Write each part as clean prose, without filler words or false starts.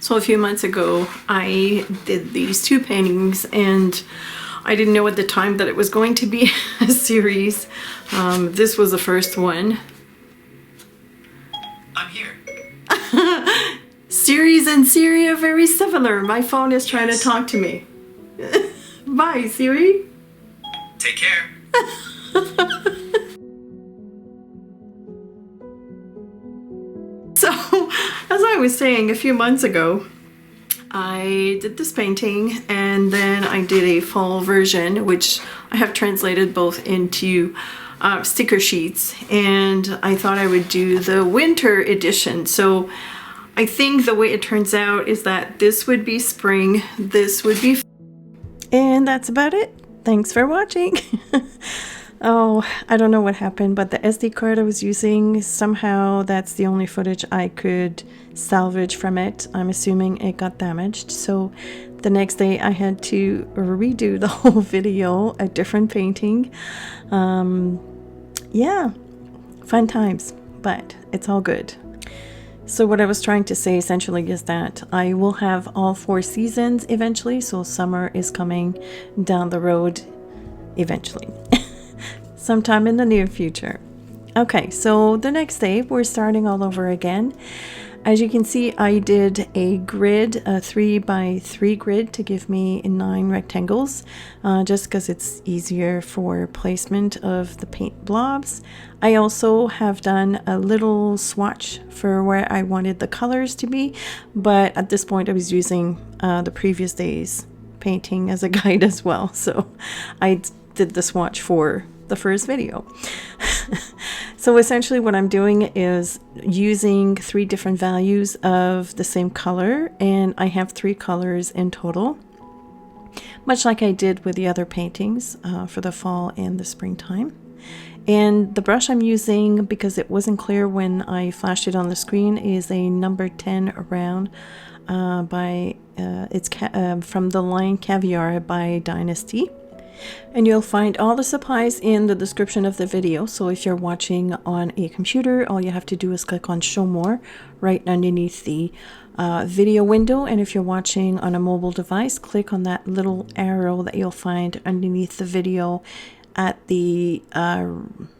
So a few months ago, I did these two paintings, and I didn't know at the time that it was going to be a series. This was the first one. I'm here. Series and Siri are very similar. My phone is trying to talk to me. Bye, Siri. Take care. So, as I was saying, a few months ago, I did this painting, and then I did a fall version, which I have translated both into sticker sheets, and I thought I would do the winter edition. So I think the way it turns out is that this would be spring, this would be... And that's about it. Thanks for watching. Oh, I don't know what happened, but the SD card I was using, somehow that's the only footage I could salvage from it. I'm assuming it got damaged. So the next day I had to redo the whole video, a different painting. Yeah, fun times, but it's all good. So what I was trying to say essentially is that I will have all 4 seasons eventually. So summer is coming down the road eventually. Sometime in the near future. Okay, so the next day we're starting all over again. As you can see, I did a grid, a 3x3 grid to give me 9 rectangles, just because it's easier for placement of the paint blobs. I also have done a little swatch for where I wanted the colors to be, but at this point I was using the previous day's painting as a guide as well. So I did the swatch for the first video. So essentially what I'm doing is using 3 different values of the same color, and I have 3 colors in total, much like I did with the other paintings for the fall and the springtime. And the brush I'm using, because it wasn't clear when I flashed it on the screen, is a number 10 round it's from the line Caviar by Dynasty. And you'll find all the supplies in the description of the video. So if you're watching on a computer, all you have to do is click on Show More right underneath the video window. And if you're watching on a mobile device, click on that little arrow that you'll find underneath the video at the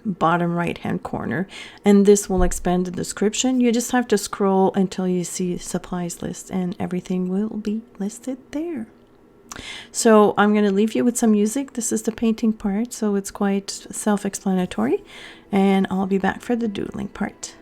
bottom right hand corner, and this will expand the description. You just have to scroll until you see supplies list, and everything will be listed there. So I'm going to leave you with some music. This is the painting part, so it's quite self-explanatory, and I'll be back for the doodling part.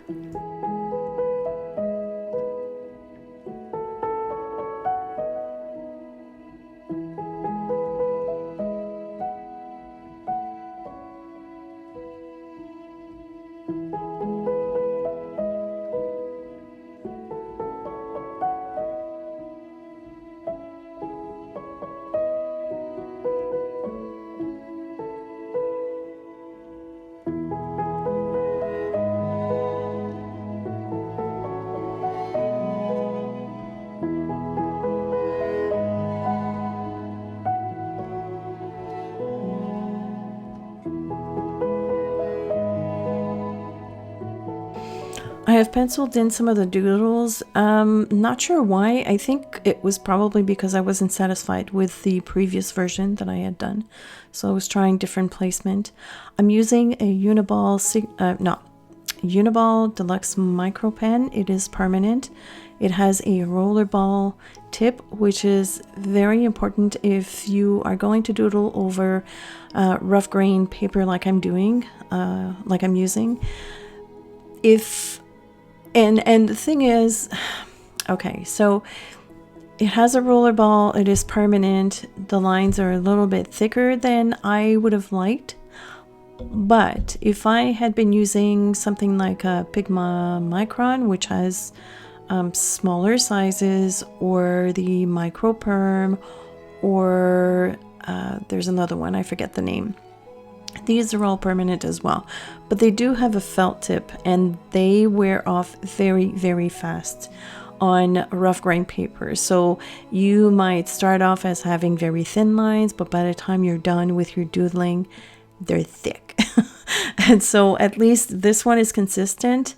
I have penciled in some of the doodles. Not sure why. I think it was probably because I wasn't satisfied with the previous version that I had done. So I was trying different placement. I'm using a Uni-ball Deluxe Micro pen. It is permanent. It has a rollerball tip, which is very important if you are going to doodle over rough grain paper like I'm doing, like I'm using. And the thing is, okay, so it has a roller ball, it is permanent, the lines are a little bit thicker than I would have liked, but if I had been using something like a Pigma Micron, which has smaller sizes, or the Micro Perm, or there's another one, I forget the name. These are all permanent as well, but they do have a felt tip, and they wear off very, very fast on rough grain paper. So you might start off as having very thin lines, but by the time you're done with your doodling, they're thick. And so at least this one is consistent.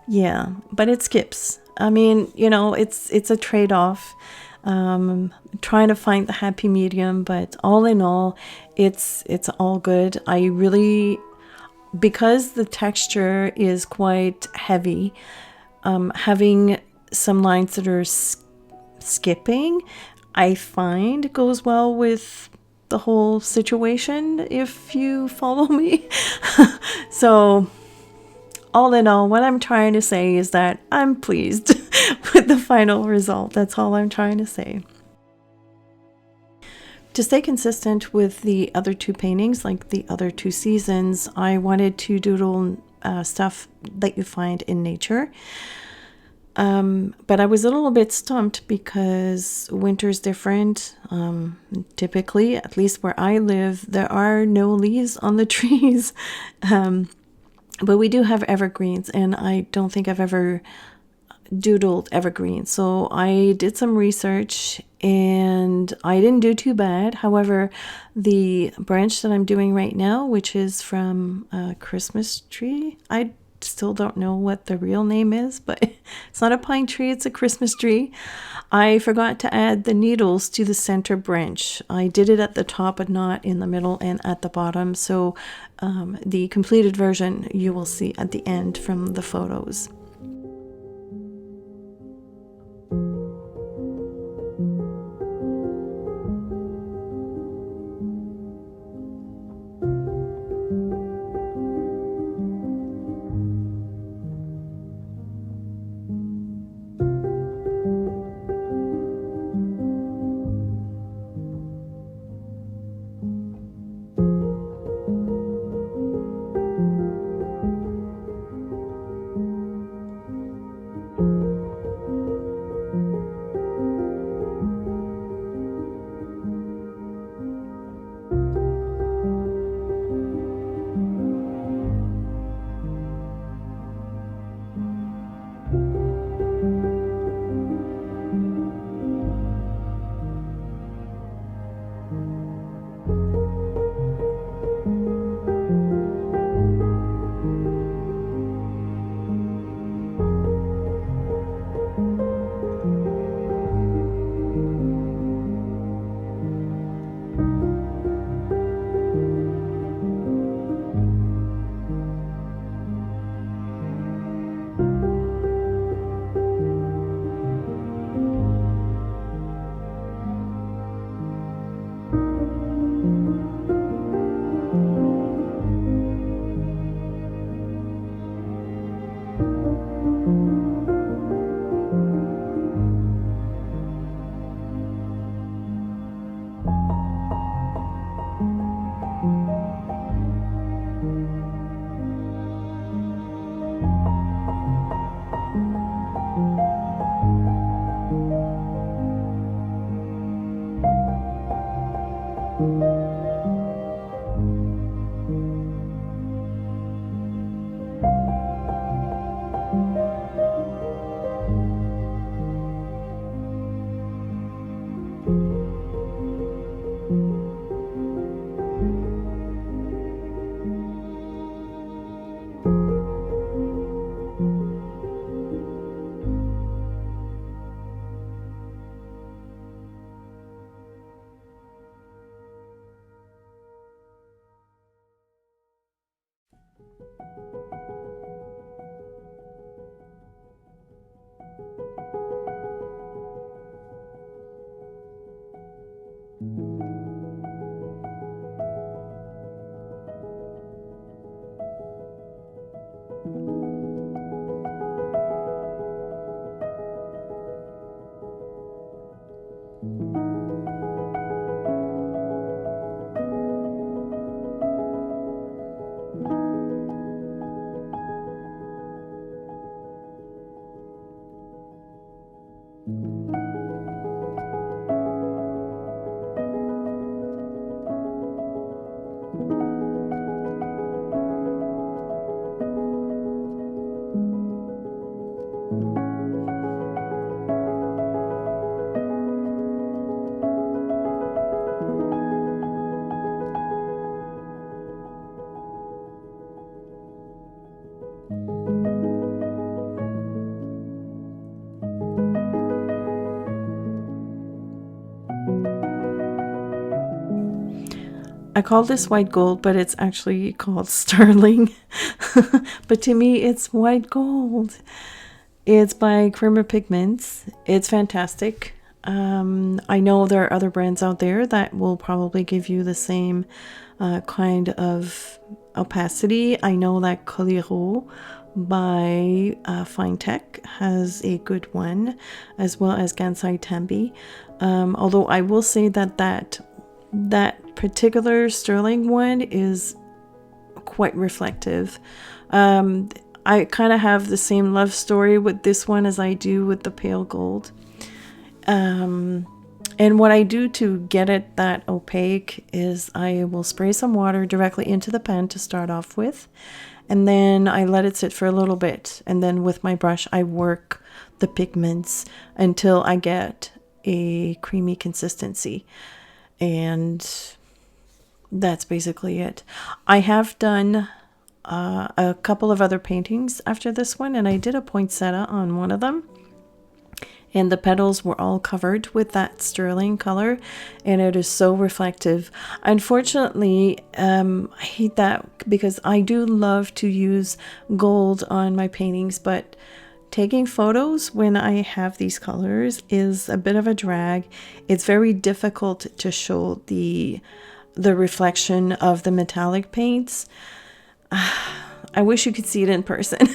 Yeah, but it skips. I mean, you know, it's a trade-off. Trying to find the happy medium, but all in all, it's all good. I really, because the texture is quite heavy, having some lines that are skipping, I find goes well with the whole situation, if you follow me. So all in all, what I'm trying to say is that I'm pleased with the final result. That's all I'm trying to say. To stay consistent with the other two paintings, like the other two seasons, I wanted to doodle stuff that you find in nature. But I was a little bit stumped because winter's different. Typically, at least where I live, there are no leaves on the trees. But we do have evergreens, and I don't think I've ever doodled evergreens. So I did some research and I didn't do too bad. However, the branch that I'm doing right now, which is from a Christmas tree, I still don't know what the real name is, but it's not a pine tree, it's a Christmas tree. I forgot to add the needles to the center branch. I did it at the top but not in the middle and at the bottom. So the completed version you will see at the end from the photos. I call this white gold, but it's actually called sterling. But to me, it's white gold. It's by Creamer Pigments. It's fantastic. I know there are other brands out there that will probably give you the same kind of opacity. I know that Coliro by Fine Tech has a good one, as well as Gansai Tambi. Although I will say that that particular sterling one is quite reflective. I kind of have the same love story with this one as I do with the pale gold. And what I do to get it that opaque is I will spray some water directly into the pan to start off with, and then I let it sit for a little bit, and then with my brush I work the pigments until I get a creamy consistency, and that's basically it. I have done a couple of other paintings after this one, and I did a poinsettia on one of them. And the petals were all covered with that sterling color, and it is so reflective. Unfortunately, I hate that because I do love to use gold on my paintings, but taking photos when I have these colors is a bit of a drag. It's very difficult to show the reflection of the metallic paints. I wish you could see it in person.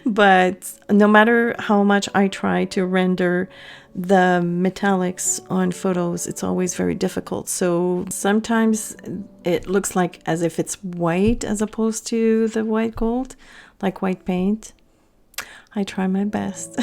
But no matter how much I try to render the metallics on photos, it's always very difficult. So sometimes it looks like as if it's white as opposed to the white gold, like white paint. I try my best.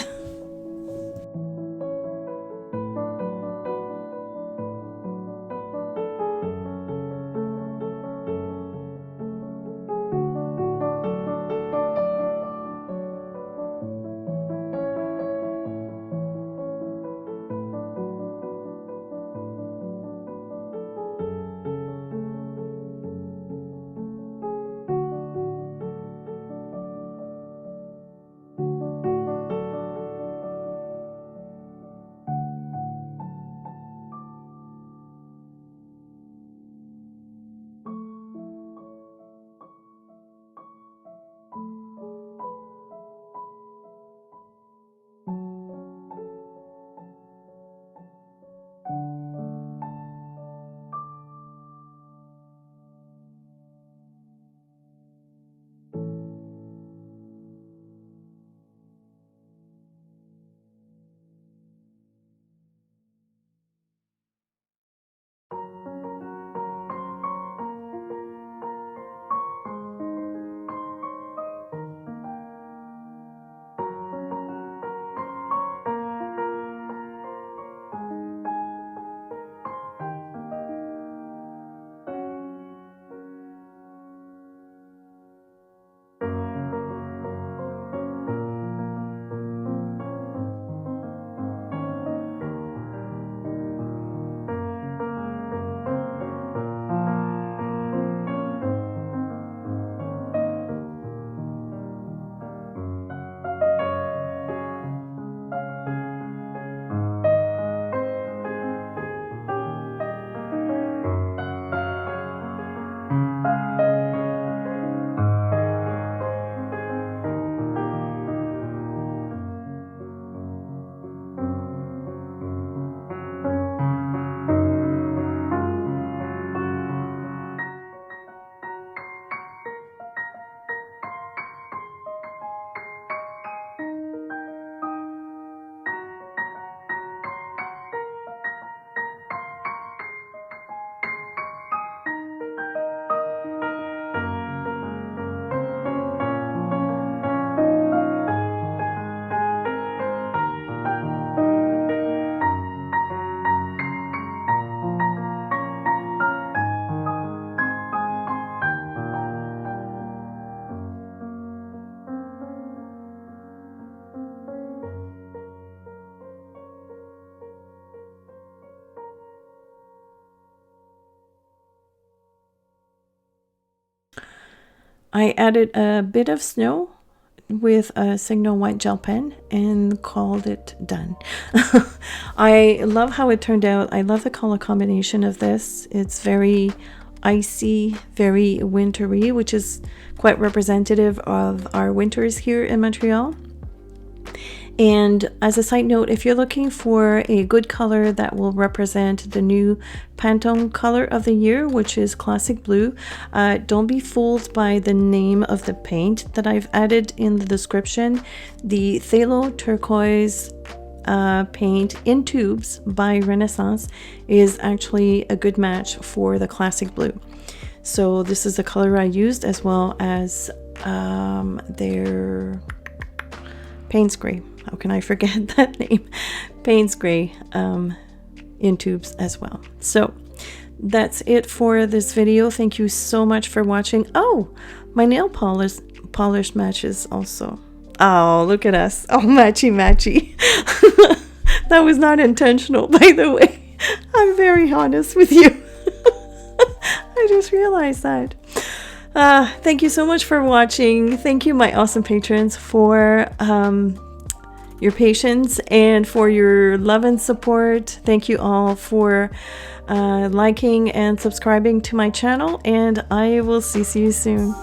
I added a bit of snow with a Signo white gel pen and called it done. I love how it turned out. I love the color combination of this. It's very icy, very wintry, which is quite representative of our winters here in Montreal. And as a side note, if you're looking for a good color that will represent the new Pantone color of the year, which is classic blue, don't be fooled by the name of the paint that I've added in the description. The Phthalo Turquoise paint in tubes by Renaissance is actually a good match for the classic blue. So this is the color I used, as well as their Payne's Gray. How can I forget that name? Payne's Gray in tubes as well. So that's it for this video. Thank you so much for watching. Oh, my nail polish matches also. Oh, look at us. Oh, matchy matchy. That was not intentional, by the way. I'm very honest with you. I just realized that. Thank you so much for watching. Thank you, my awesome patrons, for your patience and for your love and support. Thank you all for liking and subscribing to my channel, and I will see you soon.